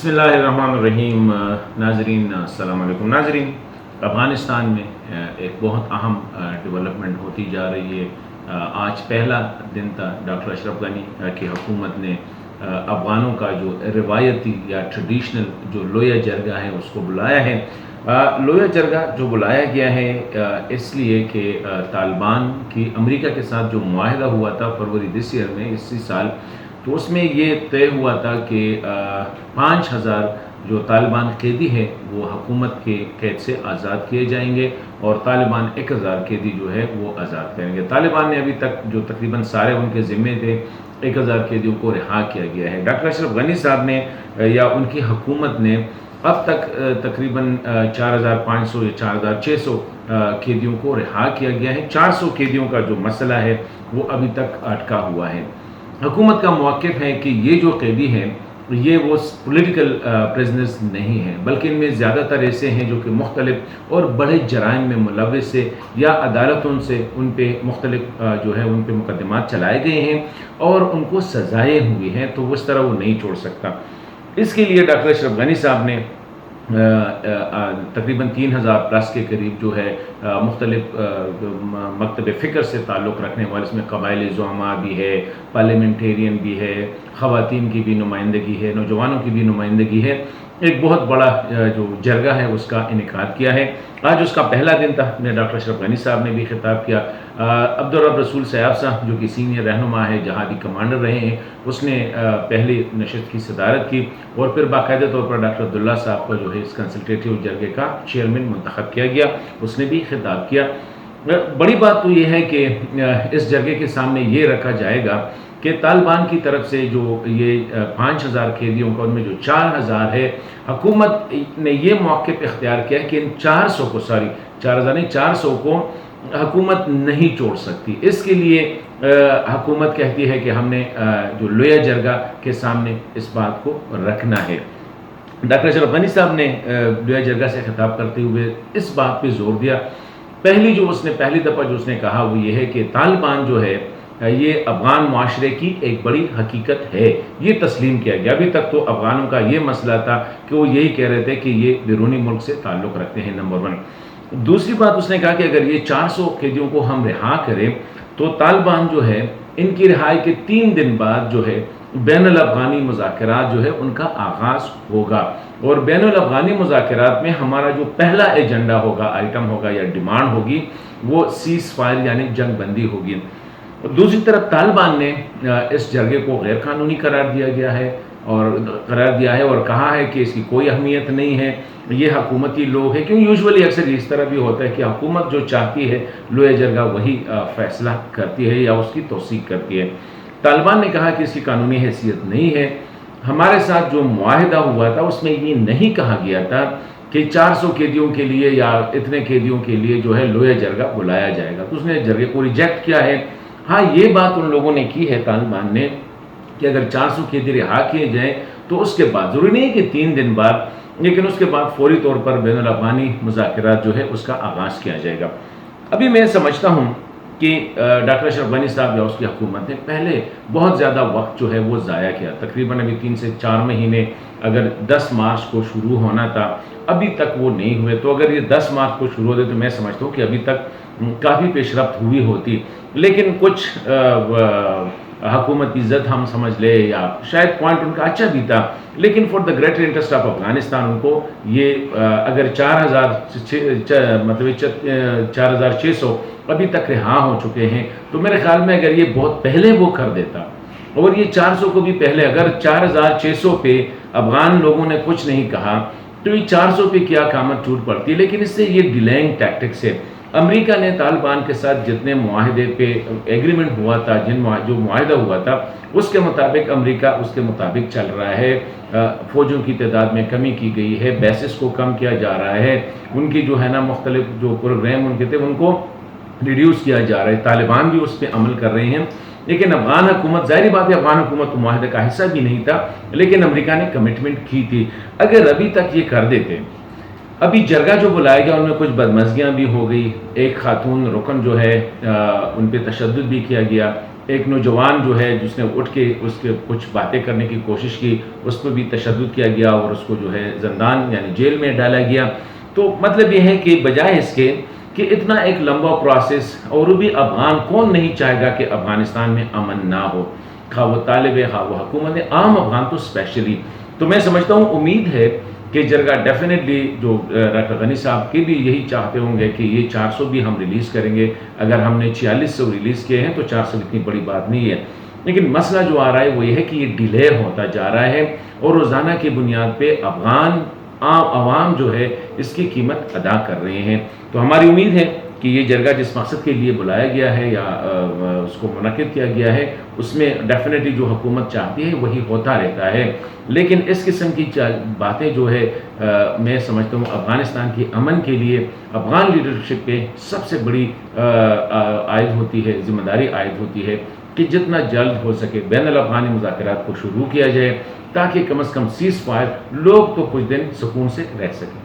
بسم اللہ الرحمن الرحیم۔ ناظرین السلام علیکم۔ ناظرین، افغانستان میں ایک بہت اہم ڈیولپمنٹ ہوتی جا رہی ہے۔ آج پہلا دن تھا ڈاکٹر اشرف غنی کی حکومت نے افغانوں کا جو روایتی یا ٹریڈیشنل جو لویا جرگہ ہے اس کو بلایا ہے۔ لویا جرگہ جو بلایا گیا ہے اس لیے کہ طالبان کی امریکہ کے ساتھ جو معاہدہ ہوا تھا فروری دس ایئر میں، اسی سال، تو اس میں یہ طے ہوا تھا کہ 5000 جو طالبان قیدی ہیں وہ حکومت کے قید سے آزاد کیے جائیں گے اور طالبان 1000 قیدی جو ہے وہ آزاد کریں گے۔ طالبان نے ابھی تک جو تقریباً سارے ان کے ذمے تھے 1000 قیدیوں کو رہا کیا گیا ہے۔ ڈاکٹر اشرف غنی صاحب نے یا ان کی حکومت نے اب تک تقریباً 4500 یا 4600 قیدیوں کو رہا کیا گیا ہے۔ 400 قیدیوں کا جو مسئلہ ہے وہ ابھی تک اٹکا ہوا ہے۔ حکومت کا موقف ہے کہ یہ جو قیدی ہیں یہ وہ پولیٹیکل پریزنرز نہیں ہیں، بلکہ ان میں زیادہ تر ایسے ہیں جو کہ مختلف اور بڑے جرائم میں ملوث سے یا عدالتوں سے ان پہ مختلف جو ہے ان پہ مقدمات چلائے گئے ہیں اور ان کو سزائیں ہوئی ہیں، تو اس طرح وہ نہیں چھوڑ سکتا۔ اس کے لیے ڈاکٹر اشرف غنی صاحب نے تقریباً 3000 پلس کے قریب جو ہے مختلف مکتب فکر سے تعلق رکھنے والے، اس میں قبائلی زعماء بھی ہے، پارلیمنٹیرین بھی ہے، خواتین کی بھی نمائندگی ہے، نوجوانوں کی بھی نمائندگی ہے، ایک بہت بڑا جو جرگہ ہے اس کا انعقاد کیا ہے۔ آج اس کا پہلا دن تھا۔ ڈاکٹر اشرف غنی صاحب نے بھی خطاب کیا۔ عبدالرب رسول سیاب صاحب جو کہ سینئر رہنما ہے، جہادی کمانڈر رہے ہیں، اس نے پہلی نشست کی صدارت کی اور پھر باقاعدہ طور پر ڈاکٹر عبداللہ صاحب کو جو ہے اس کنسلٹیٹیو جرگے کا چیئرمین منتخب کیا گیا، اس نے بھی خطاب کیا۔ بڑی بات تو یہ ہے کہ اس جرگے کے سامنے یہ رکھا جائے گا کہ طالبان کی طرف سے جو یہ 5000 قیدیوں کا، ان میں جو 4000 ہے، حکومت نے یہ موقف اختیار کیا کہ ان 400 کو 4000 نہیں 400 کو حکومت نہیں چھوڑ سکتی۔ اس کے لیے حکومت کہتی ہے کہ ہم نے جو لویا جرگہ کے سامنے اس بات کو رکھنا ہے۔ ڈاکٹر اشرف غنی صاحب نے لویا جرگہ سے خطاب کرتے ہوئے اس بات پہ زور دیا، پہلی دفعہ جو اس نے کہا وہ یہ ہے کہ طالبان جو ہے یہ افغان معاشرے کی ایک بڑی حقیقت ہے، یہ تسلیم کیا گیا۔ ابھی تک تو افغانوں کا یہ مسئلہ تھا کہ وہ یہی کہہ رہے تھے کہ یہ بیرونی ملک سے تعلق رکھتے ہیں، نمبر 1۔ دوسری بات اس نے کہا کہ اگر یہ 400 قیدیوں کو ہم رہا کریں تو طالبان جو ہے ان کی رہائی کے 3 دن بعد جو ہے بین الافغانی مذاکرات جو ہے ان کا آغاز ہوگا، اور بین الافغانی مذاکرات میں ہمارا جو پہلا ایجنڈا ہوگا، آئٹم ہوگا یا ڈیمانڈ ہوگی، وہ سیز فائر یعنی جنگ بندی ہوگی۔ دوسری طرف طالبان نے اس جرگے کو غیر قانونی قرار دیا ہے اور کہا ہے کہ اس کی کوئی اہمیت نہیں ہے، یہ حکومتی لوگ ہیں، کیوں یوزولی اکثر اس طرح بھی ہوتا ہے کہ حکومت جو چاہتی ہے لویا جرگہ وہی فیصلہ کرتی ہے یا اس کی توثیق کرتی ہے۔ طالبان نے کہا کہ اس کی قانونی حیثیت نہیں ہے، ہمارے ساتھ جو معاہدہ ہوا تھا اس میں یہ نہیں کہا گیا تھا کہ 400 قیدیوں کے لیے یا اتنے قیدیوں کے لیے جو ہے لویا جرگہ بلایا جائے گا، تو اس نے جرگے کو ریجیکٹ کیا ہے۔ ہاں، یہ بات ان لوگوں نے کی ہے طالبان نے کہ اگر 400 قیدی رہا کیے جائیں تو اس کے بعد، ضروری نہیں کہ 3 دن بعد، لیکن اس کے بعد فوری طور پر بین الافغانی مذاکرات جو ہے اس کا آغاز کیا جائے گا۔ ابھی میں سمجھتا ہوں کہ ڈاکٹر اشرف غنی صاحب یا اس کی حکومت نے پہلے بہت زیادہ وقت جو ہے وہ ضائع کیا، تقریباً ابھی 3 سے 4 مہینے، اگر 10 مارچ کو شروع ہونا تھا ابھی تک وہ نہیں ہوئے، تو اگر یہ 10 مارچ کو شروع ہوتے تو میں سمجھتا ہوں کہ ابھی تک کافی پیش رفت ہوئی ہوتی، لیکن کچھ حکومتی ضد ہم سمجھ لے یا شاید پوائنٹ ان کا اچھا بھی تھا، لیکن for the greater interest of Afghanistan ان کو یہ اگر 4600 ابھی تک رہا ہو چکے ہیں، تو میرے خیال میں اگر یہ بہت پہلے وہ کر دیتا اور یہ 400 کو بھی پہلے، اگر 4600 پہ افغان لوگوں نے کچھ نہیں کہا تو یہ 400 پہ کیا قیامت ٹوٹ پڑتی ہے۔ لیکن اس سے یہ ڈیلینگ ٹیکٹکس ہے۔ امریکہ نے طالبان کے ساتھ جتنے معاہدے پہ ایگریمنٹ ہوا تھا، جو معاہدہ ہوا تھا اس کے مطابق امریکہ اس کے مطابق چل رہا ہے، فوجوں کی تعداد میں کمی کی گئی ہے، بیسس کو کم کیا جا رہا ہے، ان کی جو ہے نا مختلف جو پروگرام ان کے تھے ان کو ریڈیوس کیا جا رہا ہے، طالبان بھی اس پہ عمل کر رہے ہیں۔ لیکن افغان حکومت، ظاہری بات ہے افغان حکومت معاہدے کا حصہ بھی نہیں تھا، لیکن امریکہ نے کمٹمنٹ کی تھی۔ اگر ابھی تک یہ کر دیتے، ابھی جرگہ جو بلایا گیا ان میں کچھ بدمزگیاں بھی ہو گئی، ایک خاتون رکن جو ہے ان پہ تشدد بھی کیا گیا، ایک نوجوان جو ہے جس نے اٹھ کے اس کے کچھ باتیں کرنے کی کوشش کی، اس پہ بھی تشدد کیا گیا اور اس کو جو ہے زندان یعنی جیل میں ڈالا گیا. تو مطلب یہ ہے کہ بجائے اس کے کہ اتنا ایک لمبا پروسیس، اور وہ بھی افغان کون نہیں چاہے گا کہ افغانستان میں امن نہ ہو، خواہ وہ طالب ہے خواہ وہ حکومت ہے، عام افغان تو اسپیشلی. تو میں سمجھتا ہوں، امید ہے کہ جرگہ ڈیفینیٹلی جو ڈاکٹر غنی صاحب کے بھی یہی چاہتے ہوں گے کہ یہ 400 بھی ہم ریلیز کریں گے. اگر ہم نے 4600 ریلیز کیے ہیں تو 400 اتنی بڑی بات نہیں ہے. لیکن مسئلہ جو آ رہا ہے وہ یہ ہے کہ یہ ڈیلے ہوتا جا رہا ہے، اور روزانہ کی بنیاد پہ افغان عوام جو ہے اس کی قیمت ادا کر رہے ہیں. تو ہماری امید ہے کہ یہ جرگہ جس مقصد کے لیے بلایا گیا ہے یا اس کو منعقد کیا گیا ہے، اس میں ڈیفینیٹلی جو حکومت چاہتی ہے وہی ہوتا رہتا ہے. لیکن اس قسم کی باتیں جو ہے میں سمجھتا ہوں افغانستان کی امن کے لیے افغان لیڈرشپ پہ سب سے بڑی عائد ہوتی ہے، ذمہ داری عائد ہوتی ہے کہ جتنا جلد ہو سکے بین الافغانی مذاکرات کو شروع کیا جائے، تاکہ کم از کم سیز فائر لوگ تو کچھ دن سکون سے رہ سکیں.